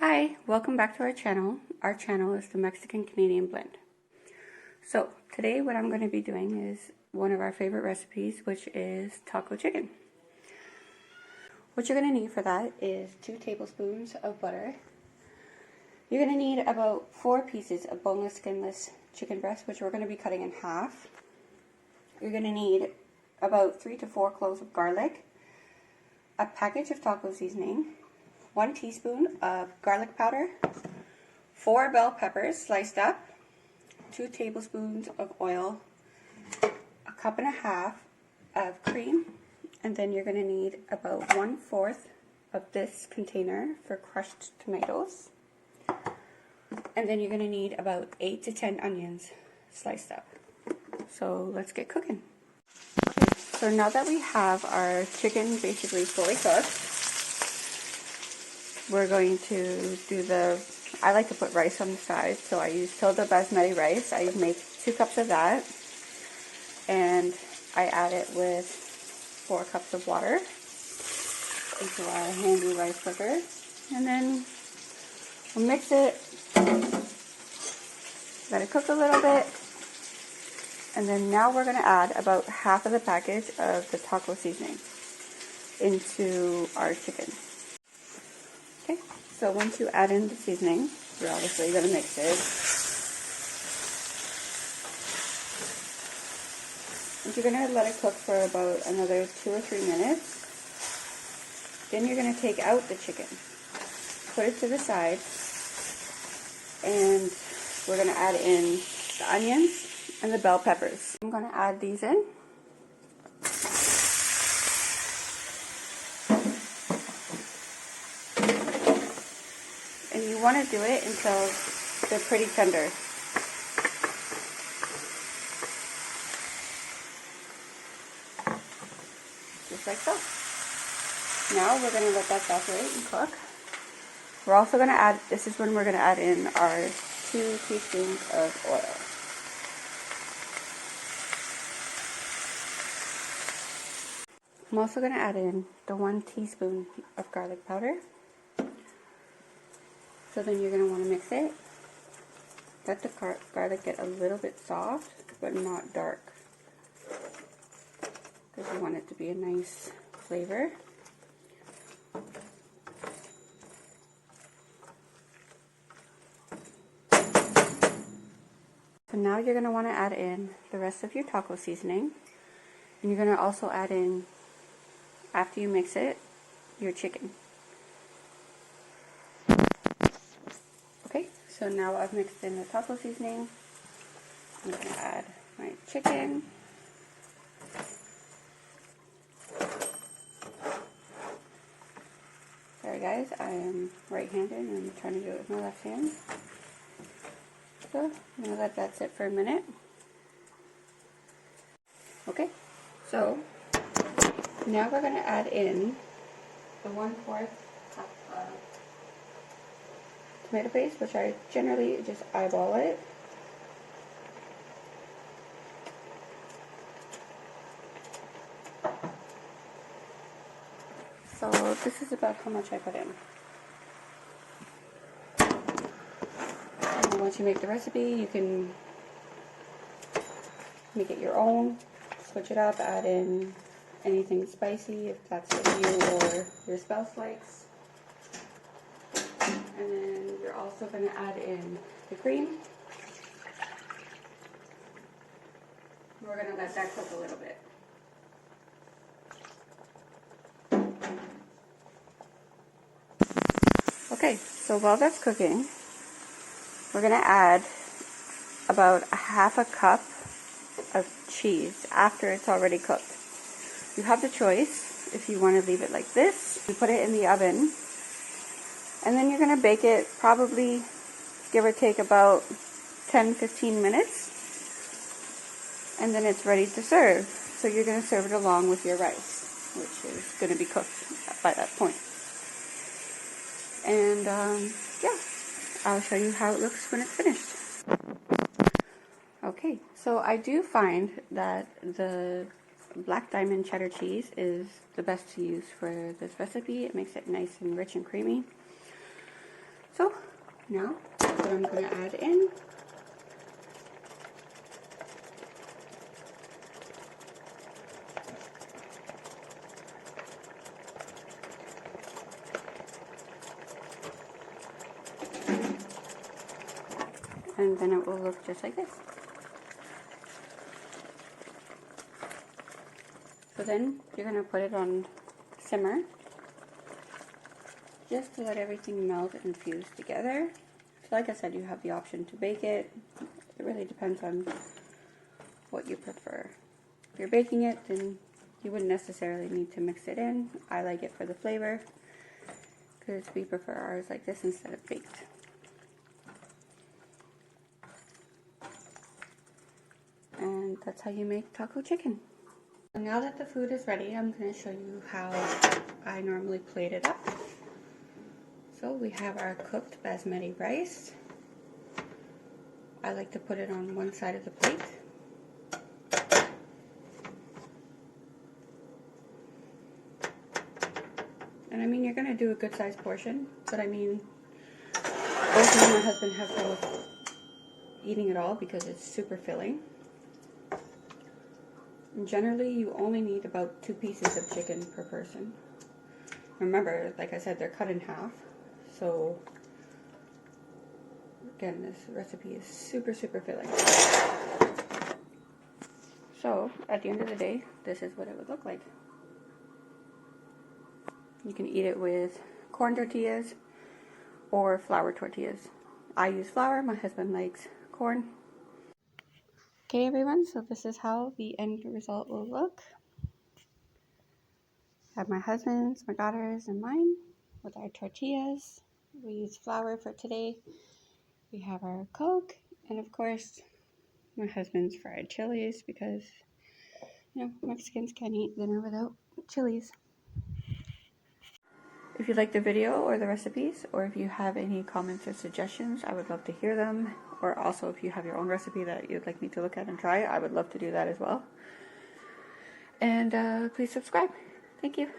Hi, welcome back to our channel. Our channel is the Mexican Canadian Blend. So today what I'm going to be doing is one of our favorite recipes, which is taco chicken. What you're going to need for that is 2 tablespoons of butter. You're going to need about 4 pieces of boneless, skinless chicken breast, which we're going to be cutting in half. You're going to need about 3 to 4 cloves of garlic, a package of taco seasoning, 1 teaspoon of garlic powder, 4 bell peppers sliced up, 2 tablespoons of oil, a cup and a half of cream, and then you're going to need about 1/4 of this container for crushed tomatoes. And then you're going to need about 8 to 10 onions sliced up. So let's get cooking. Okay, so now that we have our chicken basically fully cooked, we're going to do I like to put rice on the side, so I use Tilda basmati rice. I make 2 cups of that, and I add it with 4 cups of water into our handy rice cooker, and then we'll mix it, let it cook a little bit, and then now we're going to add about half of the package of the taco seasoning into our chicken. Okay, so once you add in the seasoning, you're obviously going to mix it. And you're going to let it cook for about another 2 or 3 minutes. Then you're going to take out the chicken, put it to the side, and we're going to add in the onions and the bell peppers. I'm going to add these in. And you want to do it until they're pretty tender. Just like so. Now we're going to let that saturate and cook. We're also going to add, this is when we're going to add in our 2 teaspoons of oil. I'm also going to add in the 1 teaspoon of garlic powder. So then you're going to want to mix it. Let the garlic get a little bit soft, but not dark, because you want it to be a nice flavor. So now you're going to want to add in the rest of your taco seasoning, and you're going to also add in, after you mix it, your chicken. Okay, so now I've mixed in the taco seasoning. I'm going to add my chicken. Sorry guys, I am right-handed and I'm trying to do it with my left hand. So I'm going to let that sit for a minute. Okay, so now we're going to add in the 1/4 cup of tomato paste, which I generally just eyeball it. So this is about how much I put in. And once you make the recipe, you can make it your own, switch it up, add in anything spicy if that's what you or your spouse likes. And then you're also going to add in the cream. We're going to let that cook a little bit. Okay, so while that's cooking, we're going to add about a 1/2 cup of cheese after it's already cooked. You have the choice if you want to leave it like this. You put it in the oven, and then you're going to bake it probably, give or take, about 10-15 minutes, and then it's ready to serve. So you're going to serve it along with your rice, which is going to be cooked by that point. And yeah, I'll show you how it looks when it's finished. Okay, so I do find that the black diamond cheddar cheese is the best to use for this recipe. It makes it nice and rich and creamy. So So now what I'm going to add in. And then it will look just like this. So then you're going to put it on simmer just to let everything melt and fuse together. So like I said, you have the option to bake it. It really depends on what you prefer. If you're baking it, then you wouldn't necessarily need to mix it in. I like it for the flavor because we prefer ours like this instead of baked. And that's how you make taco chicken. Now that the food is ready, I'm going to show you how I normally plate it up. So we have our cooked basmati rice. I like to put it on one side of the plate. And I mean, you're going to do a good sized portion, but I mean, both me and my husband have trouble eating it all because it's super filling. And generally, you only need about 2 pieces of chicken per person. Remember, like I said, they're cut in half. So, again, this recipe is super, super filling. So, at the end of the day, this is what it would look like. You can eat it with corn tortillas or flour tortillas. I use flour, my husband likes corn. Okay everyone, so this is how the end result will look. I have my husband's, my daughter's, and mine with our tortillas. We use flour for today. We have our Coke, and of course, my husband's fried chilies because, you know, Mexicans can't eat dinner without chilies. If you like the video or the recipes, or if you have any comments or suggestions, I would love to hear them. Or also if you have your own recipe that you'd like me to look at and try, I would love to do that as well. And please subscribe. Thank you.